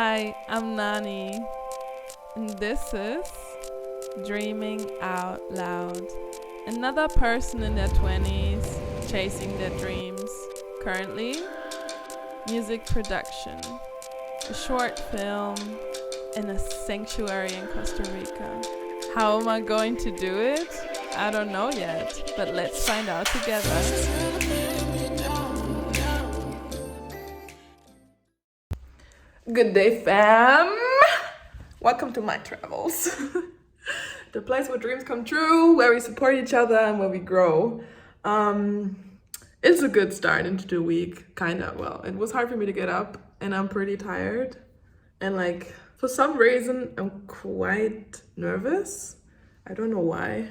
Hi, I'm Nani, and this is Dreaming Out Loud. Another person in their 20s chasing their dreams. Currently, music production, a short film in a sanctuary in Costa Rica. How am I going to do it? I don't know yet, but let's find out together. Good day, fam! Welcome to my travels. The place where dreams come true, where we support each other and where we grow. It's a good start into the week, kinda. Well, it was hard for me to get up and I'm pretty tired. And for some reason, I'm quite nervous. I don't know why.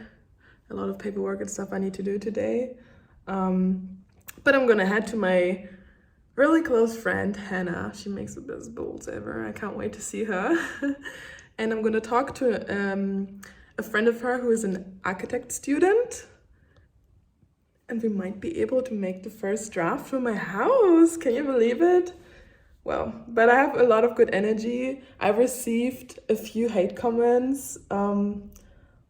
A lot of paperwork and stuff I need to do today. But I'm gonna head to my really close friend, Hannah. She makes the best bowls ever. I can't wait to see her. And I'm gonna talk to a friend of her who is an architect student. And we might be able to make the first draft for my house. Can you believe it? Well, but I have a lot of good energy. I've received a few hate comments on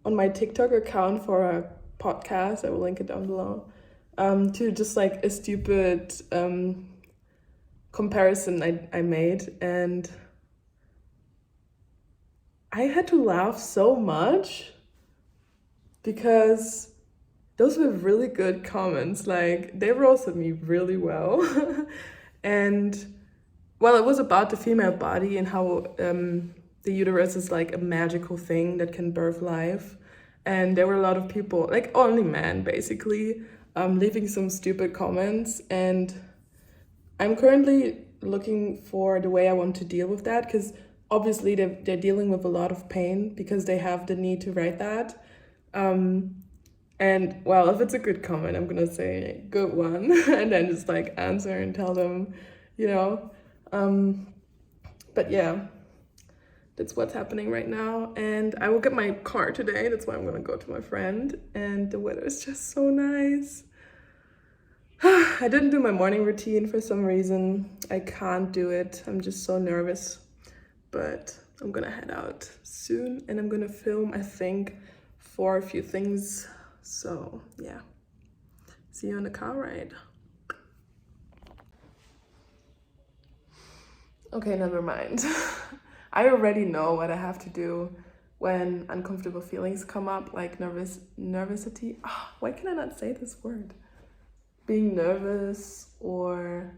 my TikTok account for a podcast. I will link it down below. To just like a stupid comparison I made, and I had to laugh so much because those were really good comments. Like, they roasted me really well. And well, it was about the female body and how the uterus is like a magical thing that can birth life. And there were a lot of people, like only men basically, leaving some stupid comments. And I'm currently looking for the way I want to deal with that, because obviously they're dealing with a lot of pain because they have the need to write that. And well, if it's a good comment, I'm gonna say good one and then just like answer and tell them, you know. But yeah, that's what's happening right now. And I will get my car today. That's why I'm gonna go to my friend. And the weather is just so nice. I didn't do my morning routine for some reason. I can't do it. I'm just so nervous. But I'm gonna head out soon and I'm gonna film, I think, for a few things. So yeah, see you on the car ride. Okay, never mind. I already know what I have to do when uncomfortable feelings come up, like nervousity. Why can I not say this word? Being nervous or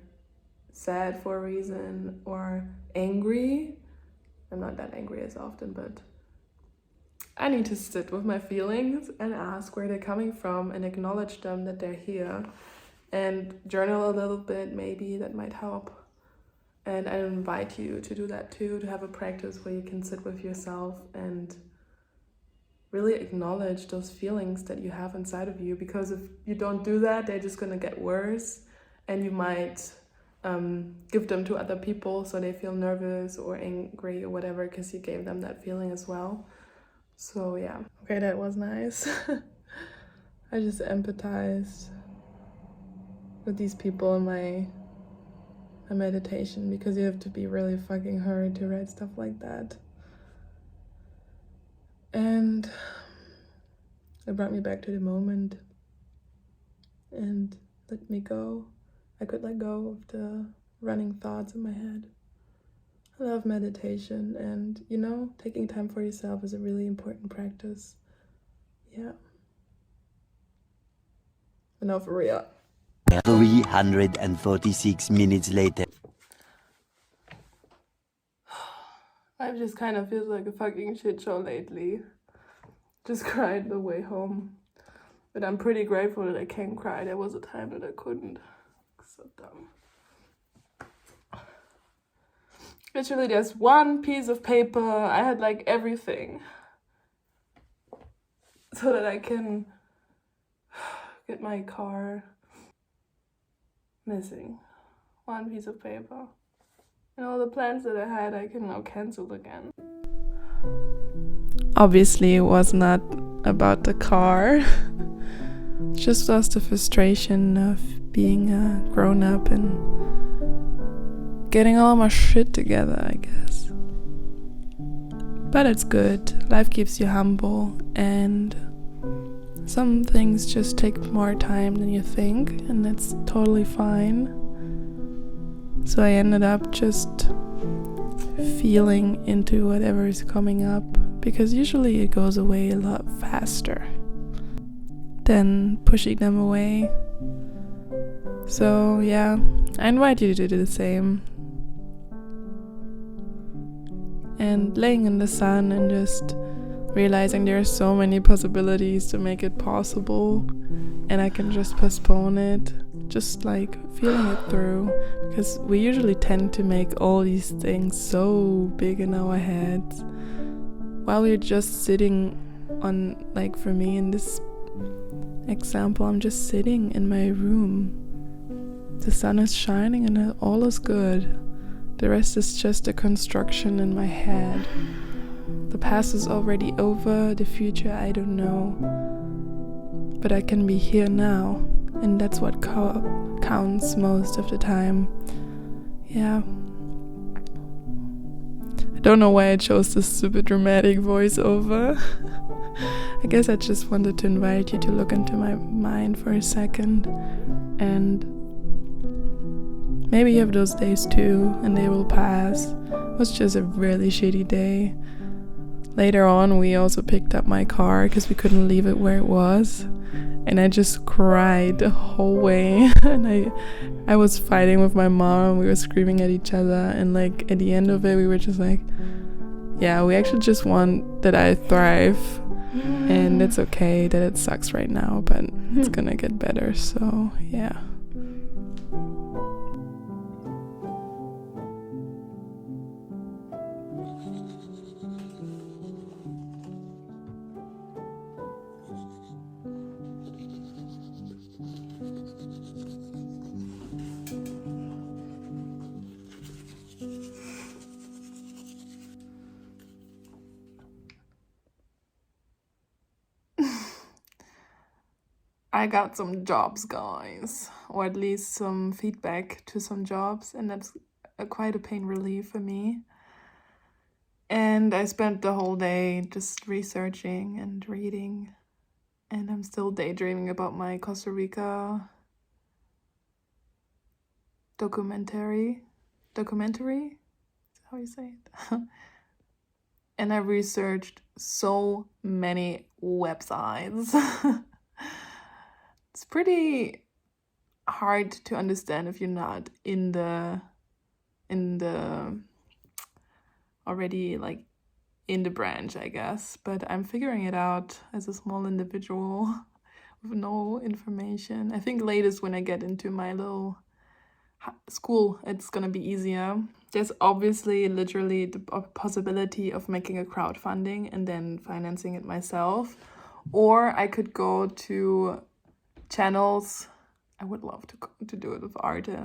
sad for a reason or angry. I'm not that angry as often, but I need to sit with my feelings and ask where they're coming from and acknowledge them, that they're here, and journal a little bit. Maybe that might help. And I invite you to do that too, to have a practice where you can sit with yourself and really acknowledge those feelings that you have inside of you, because if you don't do that, they're just gonna get worse and you might give them to other people so they feel nervous or angry or whatever because you gave them that feeling as well. So yeah, okay, that was nice. I just empathized with these people in my meditation, because you have to be really fucking hurt to write stuff like that. And it brought me back to the moment and let me go. I could let go of the running thoughts in my head. I love meditation, and you know, taking time for yourself is a really important practice. Yeah. But no, for real. 346 minutes later. Life just kind of feels like a fucking shit show lately. Just cried the way home. But I'm pretty grateful that I can cry. There was a time that I couldn't. So dumb. Literally, there's one piece of paper. I had like everything. So that I can get my car. Missing one piece of paper. And all the plans that I had, I can now cancel again. Obviously, it was not about the car. Just was the frustration of being a grown-up and getting all my shit together, I guess. But it's good. Life keeps you humble, and some things just take more time than you think, and that's totally fine. So I ended up just feeling into whatever is coming up, because usually it goes away a lot faster than pushing them away. So yeah, I invite you to do the same. And laying in the sun and just realizing there are so many possibilities to make it possible, and I can just postpone it, just like feeling it through, because we usually tend to make all these things so big in our heads while we're just sitting on, like for me in this example, I'm just sitting in my room. The sun is shining and all is good. The rest is just a construction in my head. The past is already over, the future I don't know. But I can be here now, and that's what counts most of the time. Yeah. I don't know why I chose this super dramatic voiceover. I guess I just wanted to invite you to look into my mind for a second, and maybe you have those days too, and they will pass. It was just a really shitty day. Later on, we also picked up my car because we couldn't leave it where it was, and I just cried the whole way. And I was fighting with my mom. We were screaming at each other, and like at the end of it, we were just like, yeah, we actually just want that I thrive, and it's okay that it sucks right now, but it's gonna get better. So yeah. I got some jobs, guys, or at least some feedback to some jobs, and that's quite a pain relief for me. And I spent the whole day just researching and reading, and I'm still daydreaming about my Costa Rica documentary. Documentary? Is that how you say it? And I researched so many websites. It's pretty hard to understand if you're not in the already like in the branch, I guess. But I'm figuring it out as a small individual with no information. I think latest when I get into my little school, it's gonna be easier. There's obviously literally the possibility of making a crowdfunding and then financing it myself, or I could go to channels. I would love to do it with Arte.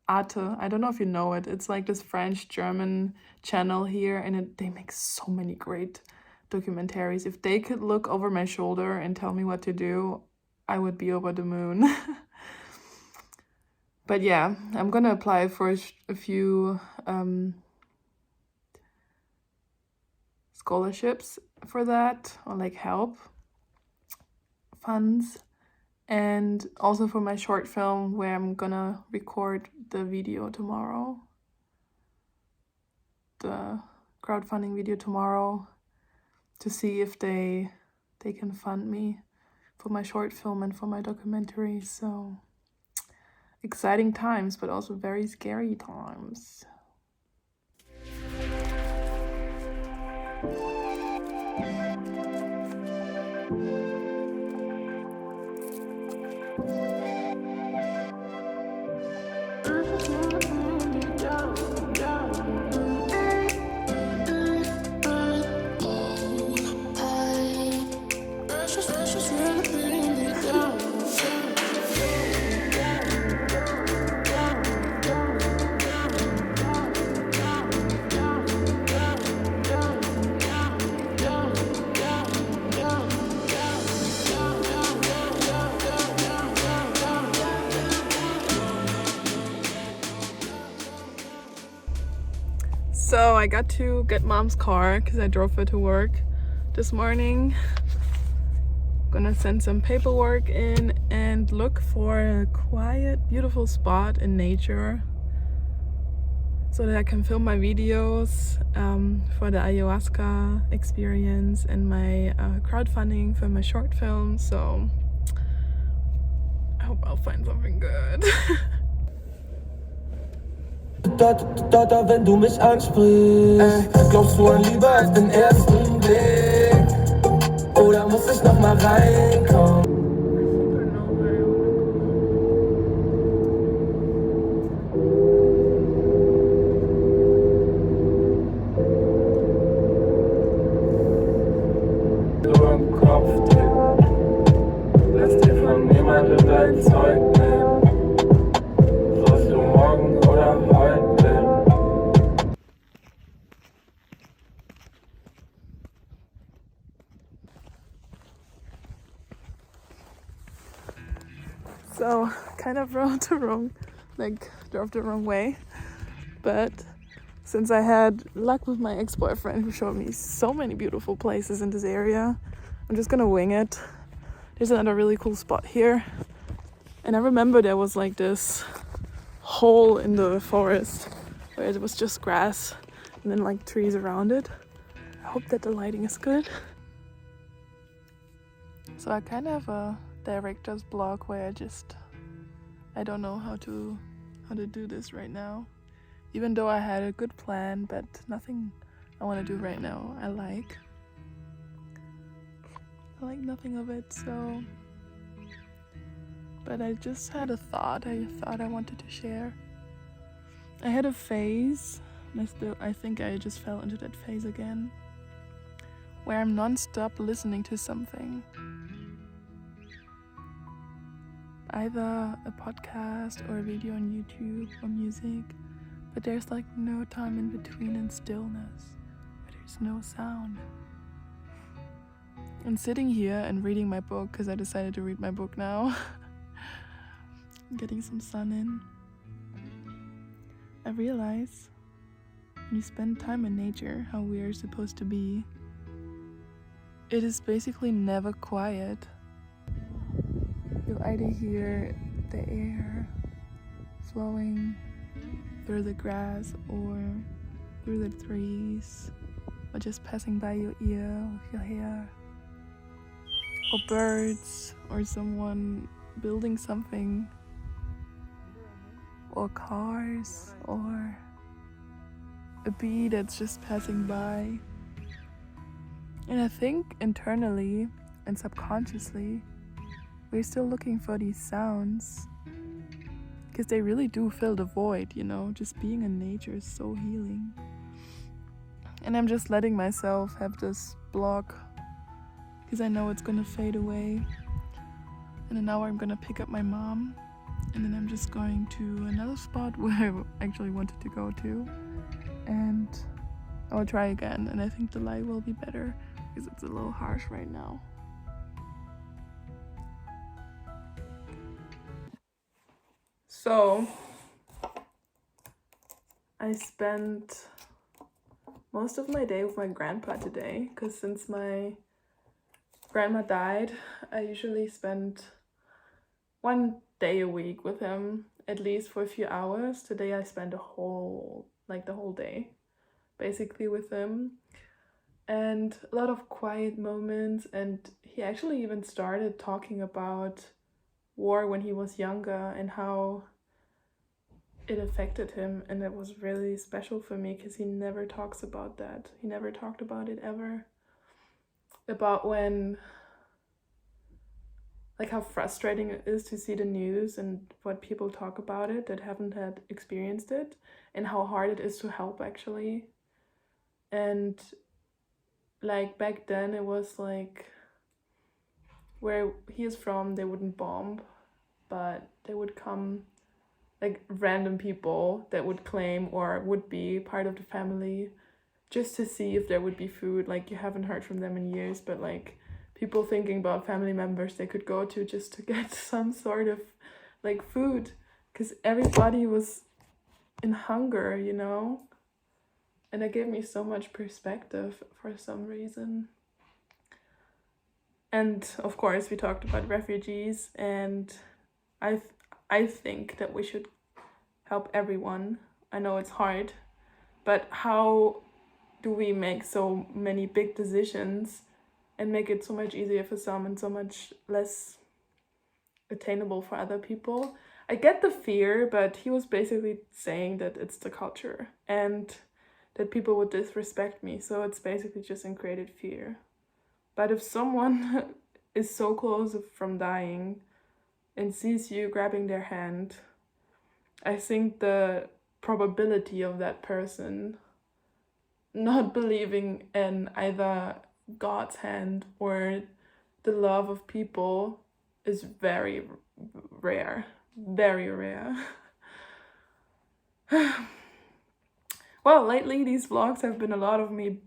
I don't know if you know it. It's like this French-German channel here, and they make so many great documentaries. If they could look over my shoulder and tell me what to do, I would be over the moon. But yeah, I'm gonna apply for a few scholarships for that, or like help funds. And also for my short film, where I'm gonna record the video tomorrow. The crowdfunding video tomorrow, to see if they can fund me for my short film and for my documentary. So exciting times, but also very scary times. So I got to get mom's car because I drove her to work this morning. Gonna send some paperwork in and look for a quiet, beautiful spot in nature so that I can film my videos for the ayahuasca experience and my crowdfunding for my short film. So I hope I'll find something good. Dort, wenn du mich ansprichst, glaubst du an Liebe auf den ersten Blick? Oder muss ich noch mal reinkommen? Du im Kopf tick, lass dir von niemandem dein Zeug nehmen. Sollst du morgen oder heute? So kind of drove the wrong way, but since I had luck with my ex-boyfriend who showed me so many beautiful places in this area, I'm just gonna wing it. There's another really cool spot here, and I remember there was like this hole in the forest where it was just grass and then like trees around it. I hope that the lighting is good. So I kind of have a director's block where I don't know how to do this right now, even though I had a good plan, but nothing I want to do right now I like nothing of it. So but I just had a thought I wanted to share. I had a phase, I think I just fell into that phase again, where I'm non-stop listening to something, either a podcast or a video on YouTube or music, but there's like no time in between and stillness, where there's no sound. And sitting here and reading my book, because I decided to read my book now, getting some sun in, I realize when you spend time in nature, how we are supposed to be, it is basically never quiet. You'll either hear the air flowing through the grass or through the trees, or just passing by your ear with your hair, or birds, or someone building something, or cars, or a bee that's just passing by. And I think internally and subconsciously we're still looking for these sounds, because they really do fill the void, you know. Just being in nature is so healing. And I'm just letting myself have this block, because I know it's gonna fade away. And then now I'm gonna pick up my mom, and then I'm just going to another spot where I actually wanted to go to, and I'll try again. And I think the light will be better because it's a little harsh right now. So I spent most of my day with my grandpa today, because since my grandma died, I usually spend one day a week with him, at least for a few hours. Today I spent the whole day basically with him, and a lot of quiet moments. And he actually even started talking about war when he was younger and how it affected him, and it was really special for me because he never talks about that. He never talked about it ever, about when, like, how frustrating it is to see the news and what people talk about it that haven't had experienced it, and how hard it is to help actually. And like back then it was like, where he is from, they wouldn't bomb, but they would come like random people that would claim or would be part of the family just to see if there would be food. Like, you haven't heard from them in years, but like people thinking about family members they could go to just to get some sort of like food, because everybody was in hunger, you know. And it gave me so much perspective for some reason. And of course, we talked about refugees, and I think that we should help everyone. I know it's hard, but how do we make so many big decisions and make it so much easier for some and so much less attainable for other people? I get the fear, but he was basically saying that it's the culture and that people would disrespect me, so it's basically just in created fear. But if someone is so close from dying and sees you grabbing their hand, I think the probability of that person not believing in either God's hand or the love of people is very rare. Very rare. Well, lately these vlogs have been a lot of me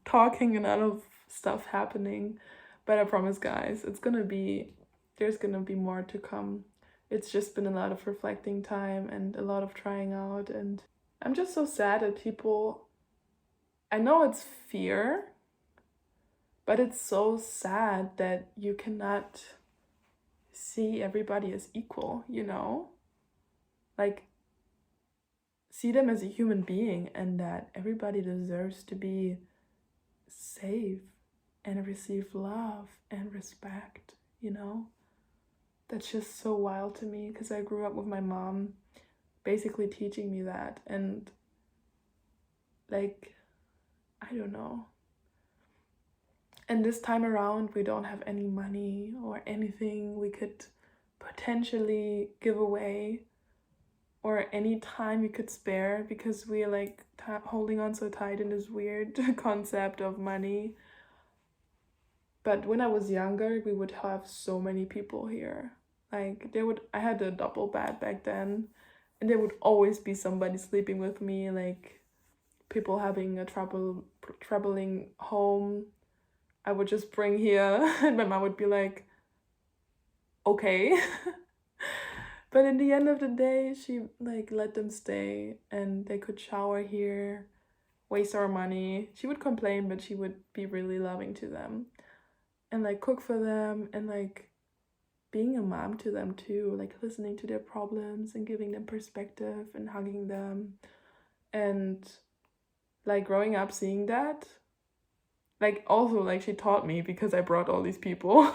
talking and a lot of stuff happening, but I promise guys, there's gonna be more to come. It's just been a lot of reflecting time and a lot of trying out, and I'm just so sad that people, I know it's fear, but it's so sad that you cannot see everybody as equal, you know? Like, see them as a human being, and that everybody deserves to be safe and receive love and respect, you know? That's just so wild to me, because I grew up with my mom basically teaching me that, and like, I don't know. And this time around, we don't have any money or anything we could potentially give away, or any time we could spare, because we're like holding on so tight in this weird concept of money. But when I was younger, we would have so many people here. Like, I had a double bed back then, and there would always be somebody sleeping with me, like people having a troubling home. I would just bring here, and my mom would be like, okay. But in the end of the day, she like let them stay, and they could shower here, waste our money. She would complain, but she would be really loving to them, and like cook for them, and like being a mom to them too, like listening to their problems and giving them perspective and hugging them. And like growing up seeing that, like also like she taught me, because I brought all these people.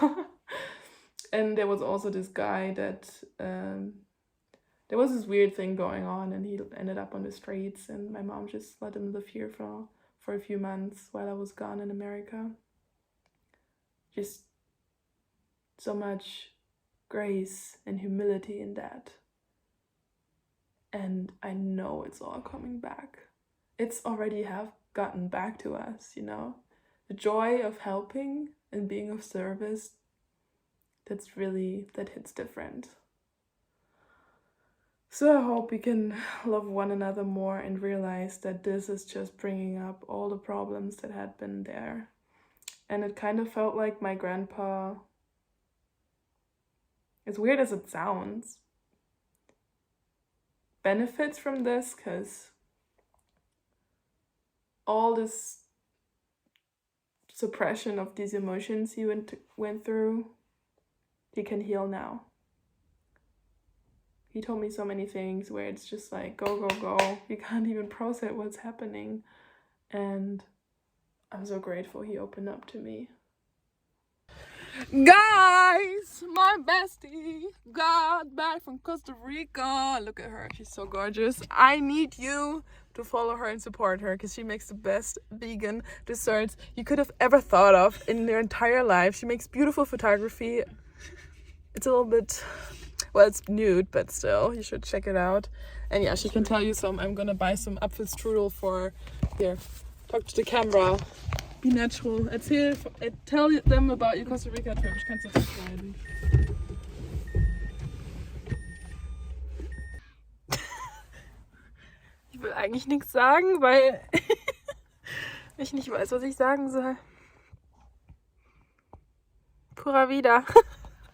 And there was also this guy that there was this weird thing going on, and he ended up on the streets, and my mom just let him live here for a few months while I was gone in America. Just so much grace and humility in that. And I know it's all coming back. It's already have gotten back to us, you know? The joy of helping and being of service, that hits different. So I hope we can love one another more and realize that this is just bringing up all the problems that had been there. And it kind of felt like my grandpa, as weird as it sounds, benefits from this, because all this suppression of these emotions he went through, he can heal now. He told me so many things where it's just like, go, go, go. You can't even process what's happening. And I'm so grateful he opened up to me. Guys, my bestie got back from Costa Rica. Look at her, she's so gorgeous. I need you to follow her and support her, because she makes the best vegan desserts you could have ever thought of in your entire life. She makes beautiful photography. It's a little bit, well, it's nude, but still, you should check it out. And yeah, she can tell you some. I'm gonna buy some Apfelstrudel for, here, talk to the camera. Be natural. Tell them about your Costa Rica trip. Ich kann's das schreiben. Ich will eigentlich nichts sagen, weil ich nicht weiß, was ich sagen soll. Pura vida.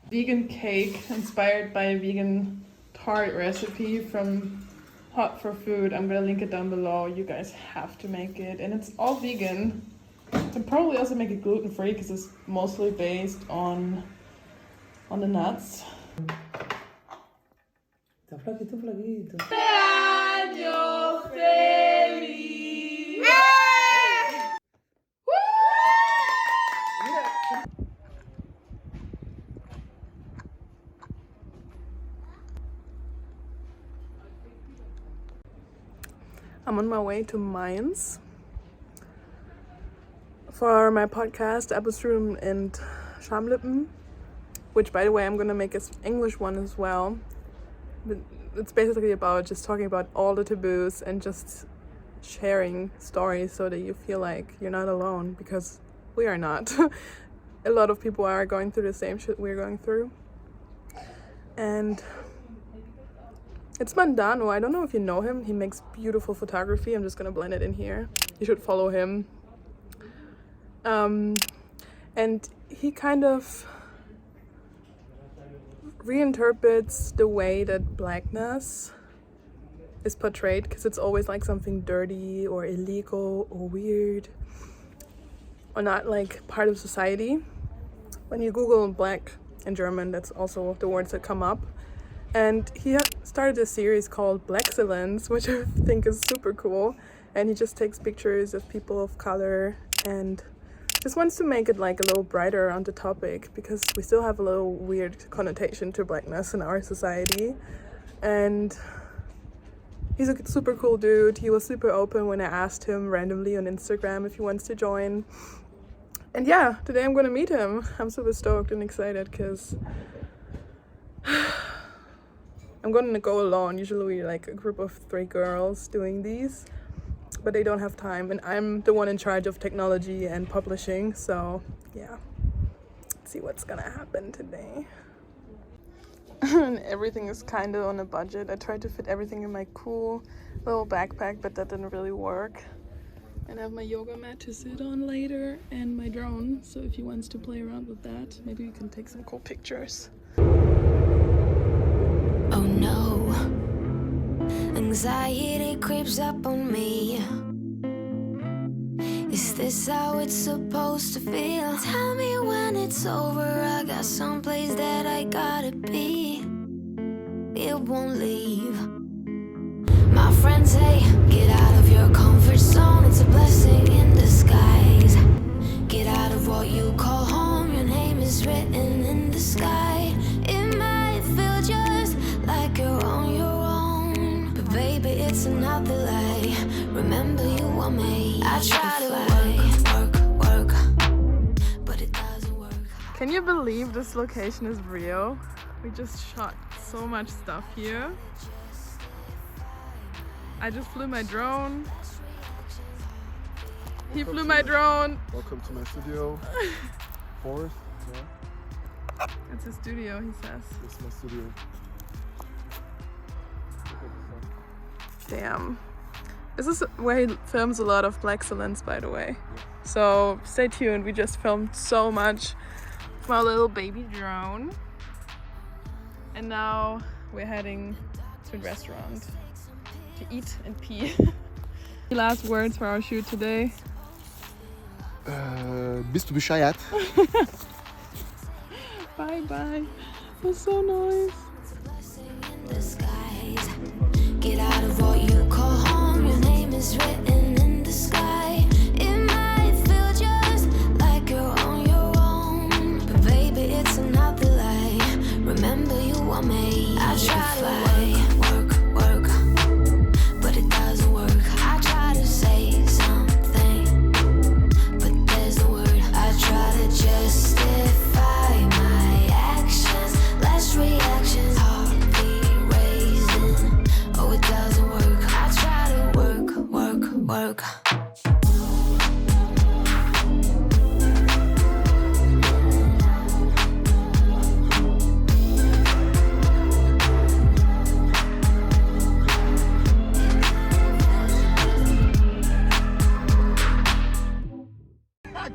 Vegan cake inspired by a vegan tart recipe from hot for food. I'm gonna link it down below. You guys have to make it, and it's all vegan. Can probably also make it gluten-free because it's mostly based on the nuts. Está flaquito, flaquito. Año feliz. I'm on my way to Mainz for my podcast, Episroom and Schamlippen, which, by the way, I'm gonna make an English one as well. But it's basically about just talking about all the taboos and just sharing stories so that you feel like you're not alone, because we are not. A lot of people are going through the same shit we're going through. And it's Mandano. I don't know if you know him. He makes beautiful photography. I'm just gonna blend it in here. You should follow him. And he kind of reinterprets the way that blackness is portrayed, because it's always like something dirty or illegal or weird or not like part of society. When you Google black in German, that's also the words that come up. And he started a series called Blaxcellence, which I think is super cool. And he just takes pictures of people of color and just wants to make it like a little brighter on the topic, because we still have a little weird connotation to blackness in our society. And he's a super cool dude. He was super open when I asked him randomly on Instagram if he wants to join. And yeah, today I'm gonna meet him. I'm super stoked and excited because I'm gonna go alone. Usually we're like a group of 3 girls doing these, but they don't have time, and I'm the one in charge of technology and publishing, so yeah, let's see what's gonna happen today. Everything is kind of on a budget. I tried to fit everything in my cool little backpack, but that didn't really work. And I have my yoga mat to sit on later and my drone, so if he wants to play around with that, maybe we can take some cool pictures. Oh no, anxiety creeps up on me. Is this how it's supposed to feel? Tell me when it's over. I got someplace that I gotta be. It won't leave. My friends say, get out of your comfort zone. It's a blessing in disguise. Get out of what you call home. Your name is written in the sky. It might feel just like you're on your own, but baby, it's another lie. Remember, you were made. I try to work, but it doesn't work. Can you believe this location is real? We just shot so much stuff here. I just flew my drone. He flew my drone. Welcome to my studio. Forest, yeah. It's a studio, he says. This is my studio. Damn. This is where he films a lot of Blaxcellence, by the way. So stay tuned. We just filmed so much from our little baby drone. And now we're heading to a restaurant to eat and pee. Last words for our shoot today. Bist du bescheuert? Bye bye. It was so nice. Get out of what you call home. Your name is written in the sky. It might feel just like you're on your own, but baby, it's another lie. Remember, you were made. I try to work, but it doesn't work. I try to say something, but there's no word. I try to justify my actions. Less reactions, heart beat raising. Oh, it doesn't work. I try to work.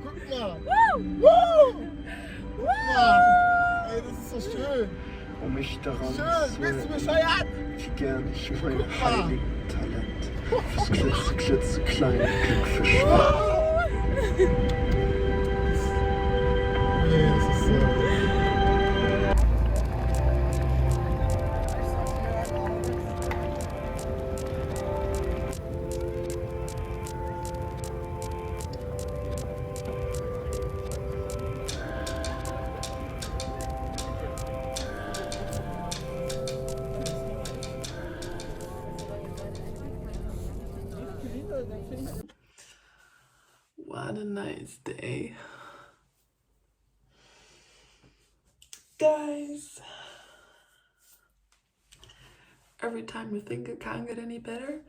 Guck mal! Woo! Guck mal! Ey, das ist so schön! Um mich daran Schön! Bist du bescheuert? gern, ich meine heiligen Talent fürs klitzekleine Glück verschwenden. Nee, das ist so. What a nice day. Guys, every time you think it can't get any better,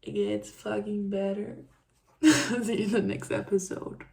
it gets fucking better. See you in the next episode.